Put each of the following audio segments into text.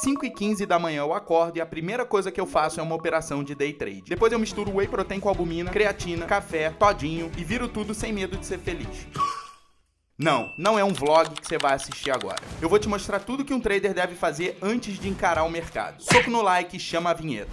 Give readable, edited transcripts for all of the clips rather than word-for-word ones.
5h15 da manhã eu acordo e a primeira coisa que eu faço é uma operação de day trade. Depois eu misturo whey protein com albumina, creatina, café, todinho e viro tudo sem medo de ser feliz. Não é um vlog que você vai assistir agora. Eu vou te mostrar tudo que um trader deve fazer antes de encarar o mercado. Soco no like e chama a vinheta.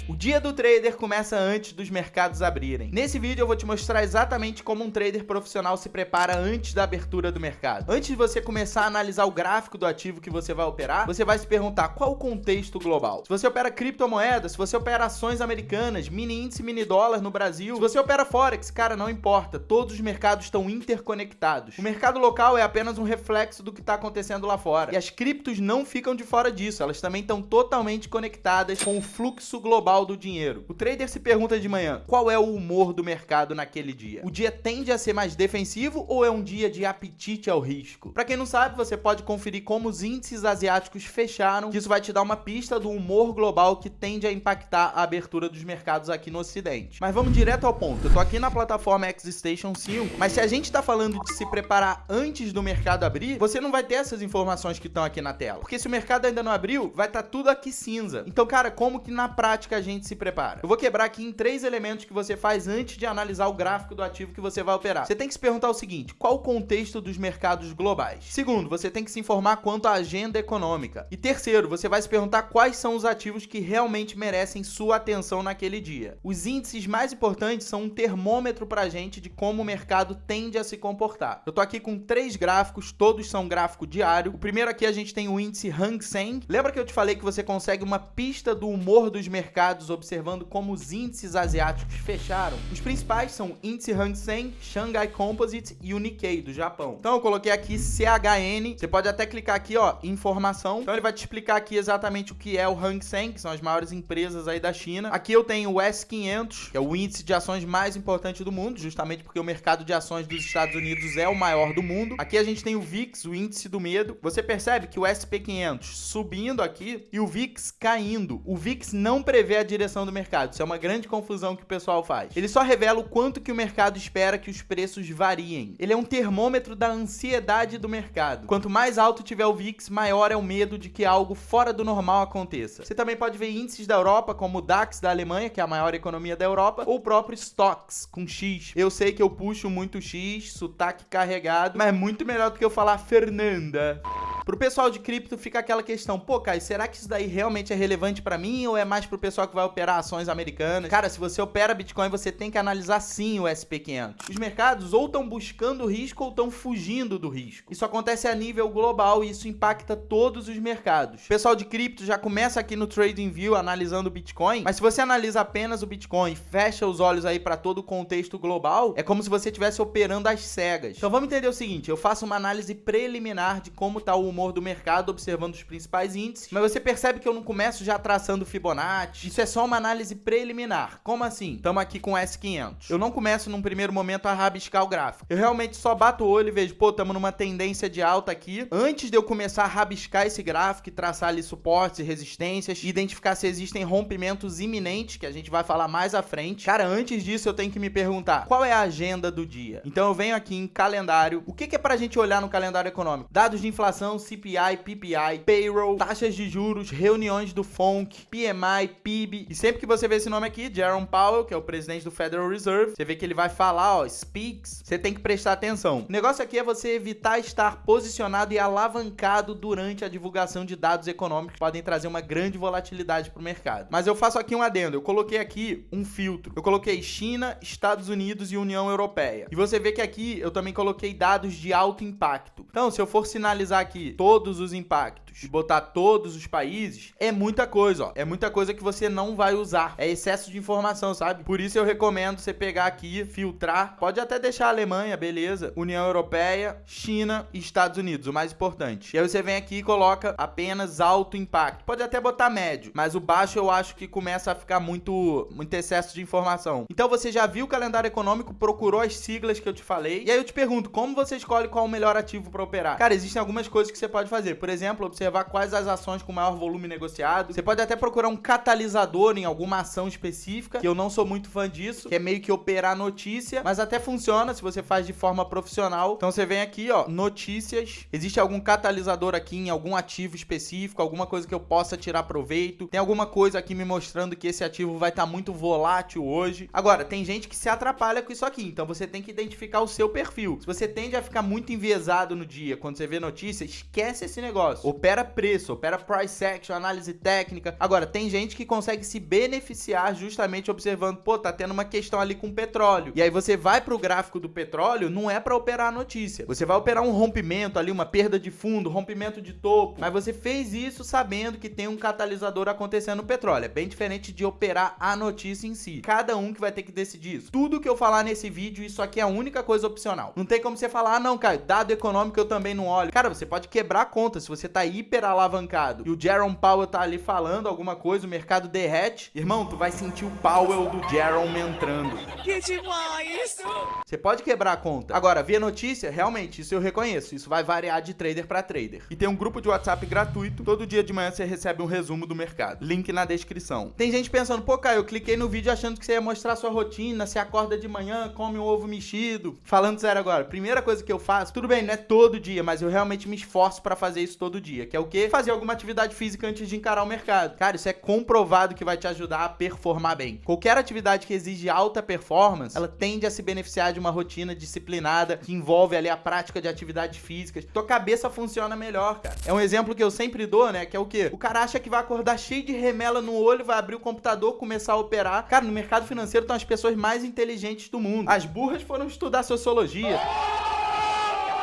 O dia do trader começa antes dos mercados abrirem. Nesse vídeo eu vou te mostrar exatamente como um trader profissional se prepara antes da abertura do mercado. Antes de você começar a analisar o gráfico do ativo que você vai operar, você vai se perguntar qual o contexto global. Se você opera criptomoedas, se você opera ações americanas, mini índice, mini dólar no Brasil, se você opera Forex, cara, não importa. Todos os mercados estão interconectados. O mercado local é apenas um reflexo do que está acontecendo lá fora. E as criptos não ficam de fora disso. Elas também estão totalmente conectadas com o fluxo global do dinheiro. O trader se pergunta de manhã, qual é o humor do mercado naquele dia? O dia tende a ser mais defensivo ou é um dia de apetite ao risco? Para quem não sabe, você pode conferir como os índices asiáticos fecharam, que isso vai te dar uma pista do humor global que tende a impactar a abertura dos mercados aqui no Ocidente. Mas vamos direto ao ponto. Eu tô aqui na plataforma XStation 5, mas se a gente tá falando de se preparar antes do mercado abrir, você não vai ter essas informações que estão aqui na tela. Porque se o mercado ainda não abriu, vai estar tudo aqui cinza. Então, cara, como que na prática a gente se prepara? Eu vou quebrar aqui em 3 elementos que você faz antes de analisar o gráfico do ativo que você vai operar. Você tem que se perguntar o seguinte: qual o contexto dos mercados globais? Segundo, você tem que se informar quanto à agenda econômica. E terceiro, você vai se perguntar quais são os ativos que realmente merecem sua atenção naquele dia. Os índices mais importantes são um termômetro pra gente de como o mercado tende a se comportar. Eu tô aqui com 3 gráficos, todos são gráfico diário. O primeiro aqui a gente tem o índice Hang Seng. Lembra que eu te falei que você consegue uma pista do humor dos mercados observando como os índices asiáticos fecharam? Os principais são o índice Hang Seng, Shanghai Composite e o Nikkei do Japão. Então eu coloquei aqui CHN, você pode até clicar aqui, ó, informação. Então ele vai te explicar aqui exatamente o que é o Hang Seng, que são as maiores empresas aí da China. Aqui eu tenho o S500, que é o índice de ações mais importante do mundo, justamente porque o mercado de ações dos Estados Unidos é o maior do mundo. Aqui a gente tem o VIX, o índice do medo. Você percebe que o SP500 subindo aqui e o VIX caindo. O VIX não prevê a direção do mercado. Isso é uma grande confusão que o pessoal faz. Ele só revela o quanto que o mercado espera que os preços variem. Ele é um termômetro da ansiedade do mercado. Quanto mais alto tiver o VIX, maior é o medo de que algo fora do normal aconteça. Você também pode ver índices da Europa, como o DAX da Alemanha, que é a maior economia da Europa, ou o próprio Stocks, com X. Eu sei que eu puxo muito X, sotaque carregado, mas é muito melhor do que eu falar Fernanda. Pro pessoal de cripto fica aquela questão, pô, Caio, será que isso daí realmente é relevante pra mim ou é mais pro pessoal que vai operar ações americanas? Cara, se você opera Bitcoin, você tem que analisar sim o SP500. Os mercados ou estão buscando risco ou estão fugindo do risco. Isso acontece a nível global e isso impacta todos os mercados. O pessoal de cripto já começa aqui no TradingView analisando o Bitcoin, mas se você analisa apenas o Bitcoin e fecha os olhos aí pra todo o contexto global, é como se você estivesse operando às cegas. Então vamos entender o seguinte, eu faço uma análise preliminar de como tá o humor do mercado, observando os principais índices, mas você percebe que eu não começo já traçando Fibonacci. Isso é só uma análise preliminar. Como assim? Estamos aqui com o S500. Eu não começo num primeiro momento a rabiscar o gráfico. Eu realmente só bato o olho e vejo, pô, estamos numa tendência de alta aqui. Antes de eu começar a rabiscar esse gráfico e traçar ali suportes e resistências, e identificar se existem rompimentos iminentes, que a gente vai falar mais à frente. Cara, antes disso eu tenho que me perguntar, qual é a agenda do dia? Então eu venho aqui em calendário. O que é pra gente olhar no calendário econômico? Dados de inflação, CPI, PPI, payroll, taxas de juros, reuniões do FONC, PMI, PIB. E sempre que você vê esse nome aqui, Jerome Powell, que é o presidente do Federal Reserve, você vê que ele vai falar, ó, speaks, você tem que prestar atenção. O negócio aqui é você evitar estar posicionado e alavancado durante a divulgação de dados econômicos que podem trazer uma grande volatilidade para o mercado. Mas eu faço aqui um adendo, eu coloquei aqui um filtro. Eu coloquei China, Estados Unidos e União Europeia. E você vê que aqui eu também coloquei dados de alto impacto. Então, se eu for sinalizar aqui todos os impactos e botar todos os países, é muita coisa, ó. É muita coisa que você não vai usar. É excesso de informação, sabe? Por isso eu recomendo você pegar aqui, filtrar. Pode até deixar a Alemanha, beleza? União Europeia, China e Estados Unidos, o mais importante. E aí você vem aqui e coloca apenas alto impacto. Pode até botar médio, mas o baixo eu acho que começa a ficar muito excesso de informação. Então você já viu o calendário econômico, procurou as siglas que eu te falei. E aí eu te pergunto, como você escolhe qual o melhor ativo para operar? Cara, existem algumas coisas que você pode fazer. Por exemplo, observar quais as ações com maior volume negociado. Você pode até procurar um catalisador em alguma ação específica, que eu não sou muito fã disso, que é meio que operar notícia, mas até funciona se você faz de forma profissional. Então você vem aqui, ó, notícias. Existe algum catalisador aqui em algum ativo específico, alguma coisa que eu possa tirar proveito. Tem alguma coisa aqui me mostrando que esse ativo vai estar muito volátil hoje. Agora, tem gente que se atrapalha com isso aqui, então você tem que identificar o seu perfil. Se você tende a ficar muito enviesado no dia, quando você vê notícia, esquece esse negócio. Opera preço, opera price action, análise técnica. Agora, tem gente que consegue se beneficiar justamente observando, pô, tá tendo uma questão ali com petróleo. E aí você vai pro gráfico do petróleo, não é pra operar a notícia. Você vai operar um rompimento ali, uma perda de fundo, rompimento de topo. Mas você fez isso sabendo que tem um catalisador acontecendo no petróleo. É bem diferente de operar a notícia em si. Cada um que vai ter que decidir isso. Tudo que eu falar nesse vídeo, isso aqui é a única coisa opcional. Não tem como você falar, ah não, Caio, dado econômico eu também não olho. Cara, você pode quebrar a conta se você tá hiper alavancado e o Jerome Powell tá ali falando alguma coisa, o mercado derrete. Irmão, tu vai sentir o Powell do Jerome entrando. Que demais! Você pode quebrar a conta. Agora, ver notícia, realmente, isso eu reconheço. Isso vai variar de trader pra trader. E tem um grupo de WhatsApp gratuito. Todo dia de manhã você recebe um resumo do mercado. Link na descrição. Tem gente pensando, pô, Caio, eu cliquei no vídeo achando que você ia mostrar sua rotina, você acorda de manhã, come um ovo mexido. Falando sério agora, primeira coisa que eu faço, tudo bem, não é todo dia, mas eu realmente me esforço pra fazer isso todo dia, que é o quê? Fazer alguma atividade física antes de encarar o mercado. Cara, isso é comprovado que vai te ajudar a performar bem. Qualquer atividade que exige alta performance, ela tende a se beneficiar de uma rotina disciplinada, que envolve ali a prática de atividades físicas. Tua cabeça funciona melhor, cara. É um exemplo que eu sempre dou, né, que é o quê? O cara acha que vai acordar cheio de remela no olho, vai abrir o computador, começar a operar. Cara, no mercado financeiro estão as pessoas mais inteligentes do mundo. As burras foram estudar sociologia.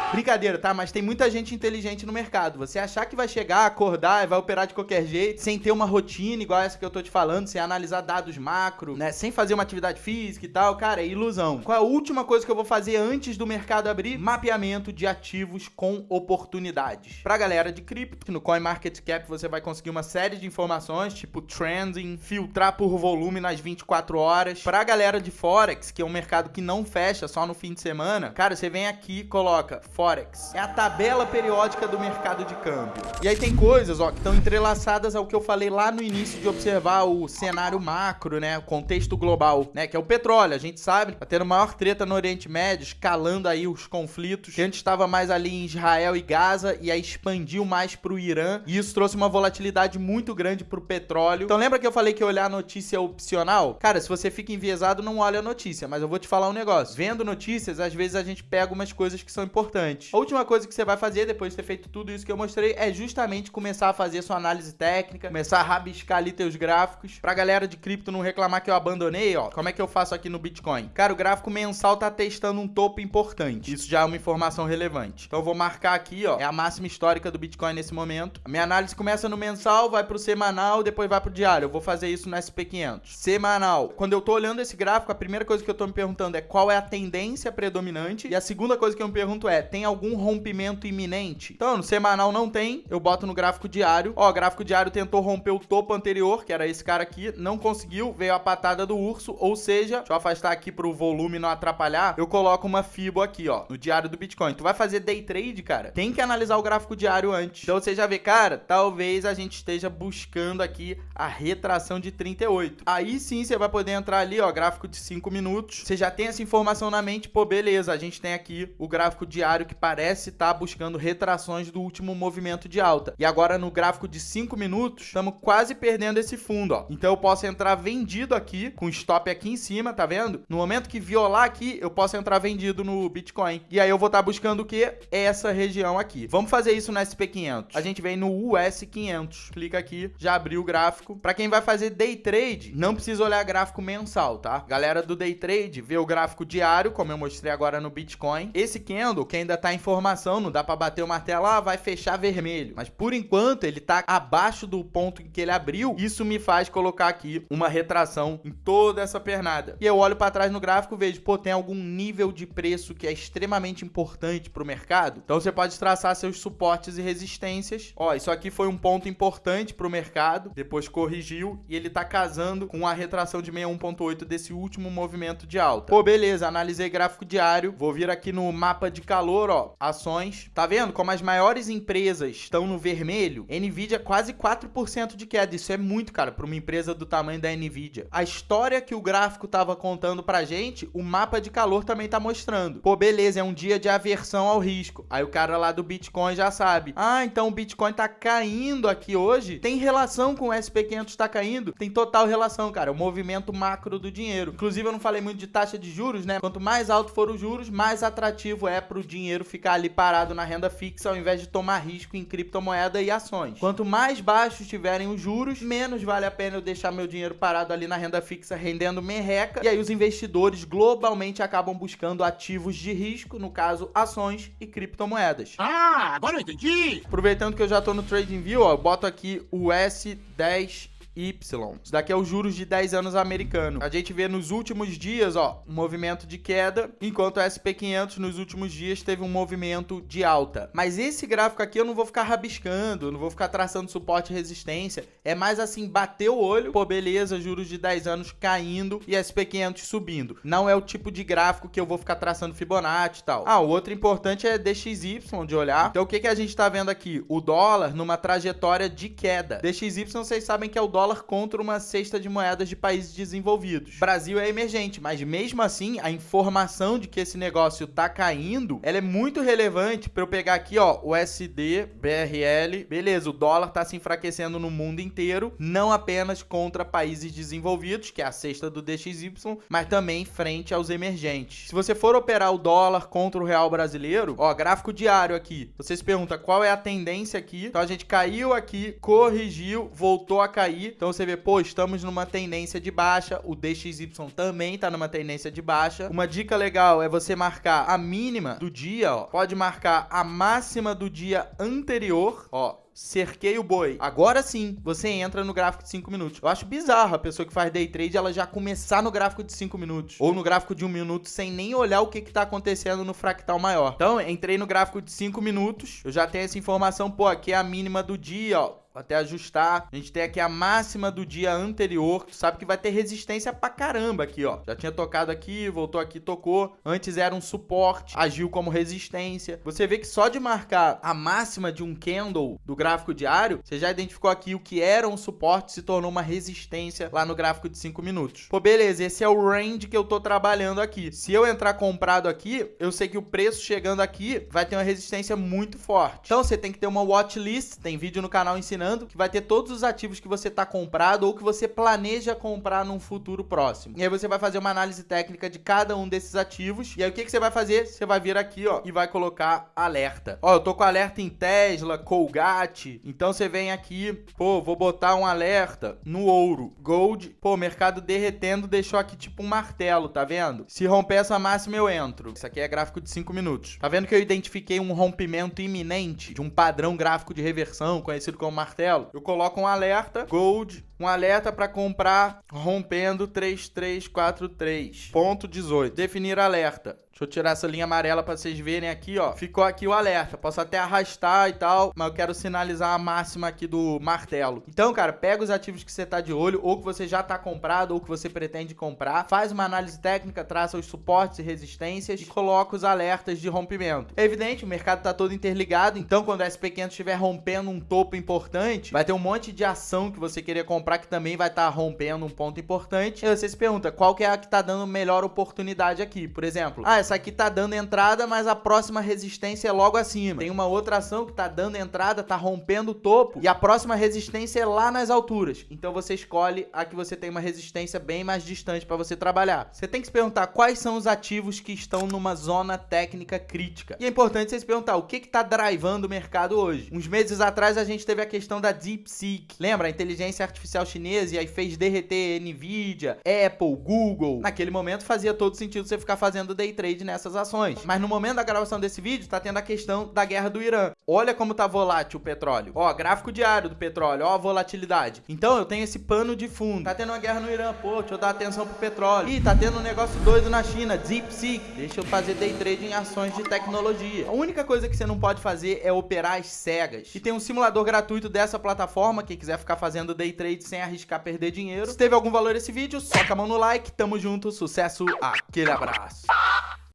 Brincadeira, tá? Mas tem muita gente inteligente no mercado. Você achar que vai chegar, acordar e vai operar de qualquer jeito, sem ter uma rotina igual essa que eu tô te falando, sem analisar dados macro, né? Sem fazer uma atividade física e tal, cara, é ilusão. Qual é a última coisa que eu vou fazer antes do mercado abrir? Mapeamento de ativos com oportunidades. Pra galera de cripto, no CoinMarketCap você vai conseguir uma série de informações, tipo trending, filtrar por volume nas 24 horas. Pra galera de Forex, que é um mercado que não fecha só no fim de semana, cara, você vem aqui e coloca Forex. É a tabela periódica do mercado de câmbio. E aí tem coisas, ó, que estão entrelaçadas ao que eu falei lá no início de observar o cenário macro, né? O contexto global, né? Que é o petróleo. A gente sabe, tá tendo maior treta no Oriente Médio, escalando aí os conflitos, que antes estava mais ali em Israel e Gaza, e aí expandiu mais pro Irã. E isso trouxe uma volatilidade muito grande pro petróleo. Então lembra que eu falei que olhar a notícia é opcional? Cara, se você fica enviesado, não olha a notícia. Mas eu vou te falar um negócio. Vendo notícias, às vezes a gente pega umas coisas que são importantes. A última coisa que você vai fazer depois de ter feito tudo isso que eu mostrei é justamente começar a fazer sua análise técnica, começar a rabiscar ali teus gráficos. Pra galera de cripto não reclamar que eu abandonei, ó, como é que eu faço aqui no Bitcoin? Cara, o gráfico mensal tá testando um topo importante. Isso já é uma informação relevante. Então eu vou marcar aqui, ó, é a máxima histórica do Bitcoin nesse momento. A minha análise começa no mensal, vai pro semanal, depois vai pro diário. Eu vou fazer isso no SP500. Semanal. Quando eu tô olhando esse gráfico, a primeira coisa que eu tô me perguntando é qual é a tendência predominante, e a segunda coisa que eu me pergunto é, tem algum rompimento iminente? Então, no semanal não tem, eu boto no gráfico diário. Ó, o gráfico diário tentou romper o topo anterior, que era esse cara aqui, não conseguiu, veio a patada do urso, ou seja, deixa eu afastar aqui pro volume não atrapalhar, eu coloco uma Fibo aqui, ó, no diário do Bitcoin. Tu vai fazer day trade, cara, tem que analisar o gráfico diário antes. Então você já vê, cara, talvez a gente esteja buscando aqui a retração de 38. Aí sim você vai poder entrar ali, ó, gráfico de 5 minutos. Você já tem essa informação na mente, pô, beleza, a gente tem aqui o gráfico diário que parece estar buscando retrações do último movimento de alta. E agora no gráfico de 5 minutos, estamos quase perdendo esse fundo, ó. Então eu posso entrar vendido aqui, com stop aqui em cima, tá vendo? No momento que violar aqui, eu posso entrar vendido no Bitcoin. E aí eu vou estar buscando o quê? Essa região aqui. Vamos fazer isso no SP500. A gente vem no US500. Clica aqui, já abriu o gráfico. Para quem vai fazer day trade, não precisa olhar gráfico mensal, tá? Galera do day trade, vê o gráfico diário, como eu mostrei agora no Bitcoin. Esse candle, que ainda tá em formação, não dá para bater o martelo, ah, vai fechar vermelho. Mas por enquanto ele tá abaixo do ponto em que ele abriu. Isso me faz colocar aqui uma retração em toda essa pernada. E eu olho para trás no gráfico e vejo, pô, tem algum nível de preço que é extremamente importante pro mercado. Então você pode traçar seus suportes e resistências. Ó, isso aqui foi um ponto importante pro mercado, depois corrigiu e ele tá casando com a retração de 61.8 desse último movimento de alta. Pô, beleza, analisei gráfico diário, vou vir aqui no mapa de calor, valor, ó, ações. Tá vendo como as maiores empresas estão no vermelho? Nvidia quase 4% de queda. Isso é muito, cara, para uma empresa do tamanho da Nvidia. A história que o gráfico tava contando pra gente, o mapa de calor também tá mostrando. Pô, beleza, é um dia de aversão ao risco. Aí o cara lá do Bitcoin já sabe. Ah, então o Bitcoin tá caindo aqui hoje. Tem relação com o SP500 tá caindo? Tem total relação, cara. É o movimento macro do dinheiro. Inclusive, eu não falei muito de taxa de juros, né? Quanto mais alto for os juros, mais atrativo é pro dinheiro ficar ali parado na renda fixa ao invés de tomar risco em criptomoeda e ações. Quanto mais baixos estiverem os juros, menos vale a pena eu deixar meu dinheiro parado ali na renda fixa rendendo merreca. E aí os investidores globalmente acabam buscando ativos de risco, no caso, ações e criptomoedas. Ah, agora eu entendi! Aproveitando que eu já tô no TradingView, ó, eu boto aqui o S10Y. Isso daqui é os juros de 10 anos americano. A gente vê nos últimos dias, ó, um movimento de queda, enquanto o SP500 nos últimos dias teve um movimento de alta. Mas esse gráfico aqui eu não vou ficar rabiscando, não vou ficar traçando suporte e resistência. É mais assim, bater o olho, pô, beleza, juros de 10 anos caindo e SP500 subindo. Não é o tipo de gráfico que eu vou ficar traçando Fibonacci e tal. Ah, o outro importante é DXY de olhar. Então o que a gente tá vendo aqui? O dólar numa trajetória de queda. DXY, vocês sabem que é o dólar contra uma cesta de moedas de países desenvolvidos. Brasil é emergente, mas mesmo assim, a informação de que esse negócio tá caindo, ela é muito relevante para eu pegar aqui, ó, o USD, BRL, beleza, o dólar tá se enfraquecendo no mundo inteiro, não apenas contra países desenvolvidos, que é a cesta do DXY, mas também frente aos emergentes. Se você for operar o dólar contra o real brasileiro, ó, gráfico diário aqui, você se pergunta qual é a tendência aqui, então a gente caiu aqui, corrigiu, voltou a cair. Então você vê, pô, estamos numa tendência de baixa, o DXY também está numa tendência de baixa. Uma dica legal é você marcar a mínima do dia, ó. Pode marcar a máxima do dia anterior, ó. Cerquei o boi. Agora sim, você entra no gráfico de 5 minutos. Eu acho bizarro a pessoa que faz day trade, ela já começar no gráfico de 5 minutos. Ou no gráfico de 1 minuto, sem nem olhar o que tá acontecendo no fractal maior. Então, entrei no gráfico de 5 minutos. Eu já tenho essa informação, pô, aqui é a mínima do dia, ó. Até ajustar. A gente tem aqui a máxima do dia anterior. Tu sabe que vai ter resistência pra caramba aqui, ó. Já tinha tocado aqui, voltou aqui, tocou. Antes era um suporte, agiu como resistência. Você vê que só de marcar a máxima de um candle do gráfico diário, você já identificou aqui o que era um suporte, se tornou uma resistência lá no gráfico de 5 minutos. Pô, beleza, esse é o range que eu tô trabalhando aqui. Se eu entrar comprado aqui, eu sei que o preço chegando aqui vai ter uma resistência muito forte. Então você tem que ter uma watchlist, tem vídeo no canal ensinando, que vai ter todos os ativos que você tá comprado ou que você planeja comprar num futuro próximo. E aí você vai fazer uma análise técnica de cada um desses ativos. E aí o que você vai fazer? Você vai vir aqui, ó, e vai colocar alerta. Ó, eu tô com alerta em Tesla, Colgate. Então você vem aqui, pô, vou botar um alerta no ouro. Gold, pô, mercado derretendo, deixou aqui tipo um martelo, tá vendo? Se romper essa máxima, eu entro. Isso aqui é gráfico de 5 minutos. Tá vendo que eu identifiquei um rompimento iminente de um padrão gráfico de reversão, conhecido como martelo? Eu coloco um alerta, Gold, um alerta para comprar rompendo 3343, ponto 18. Definir alerta. Deixa eu tirar essa linha amarela para vocês verem aqui, ó. Ficou aqui o alerta. Posso até arrastar e tal, mas eu quero sinalizar a máxima aqui do martelo. Então, cara, pega os ativos que você tá de olho, ou que você já tá comprado, ou que você pretende comprar. Faz uma análise técnica, traça os suportes e resistências e coloca os alertas de rompimento. É evidente, o mercado tá todo interligado, então quando o SP500 estiver rompendo um topo importante, vai ter um monte de ação que você queria comprar que também vai estar rompendo um ponto importante. E você se pergunta, qual que é a que tá dando melhor oportunidade aqui? Por exemplo, essa aqui tá dando entrada, mas a próxima resistência é logo acima. Tem uma outra ação que tá dando entrada, tá rompendo o topo, e a próxima resistência é lá nas alturas. Então você escolhe a que você tem uma resistência bem mais distante para você trabalhar. Você tem que se perguntar quais são os ativos que estão numa zona técnica crítica. E é importante você se perguntar o que tá drivando o mercado hoje. Uns meses atrás a gente teve a questão da DeepSeek. Lembra? A inteligência artificial chinesa, e aí fez derreter Nvidia, Apple, Google. Naquele momento fazia todo sentido você ficar fazendo day trade nessas ações. Mas no momento da gravação desse vídeo, tá tendo a questão da guerra do Irã. Olha como tá volátil o petróleo. Ó, gráfico diário do petróleo, ó a volatilidade. Então eu tenho esse pano de fundo. Tá tendo uma guerra no Irã, pô, deixa eu dar atenção pro petróleo. Ih, tá tendo um negócio doido na China, DeepSeek. Deixa eu fazer day trade em ações de tecnologia. A única coisa que você não pode fazer é operar às cegas. E tem um simulador gratuito dessa plataforma, quem quiser ficar fazendo day trade sem arriscar perder dinheiro. Se teve algum valor esse vídeo, soca a mão no like, tamo junto, sucesso, aquele abraço.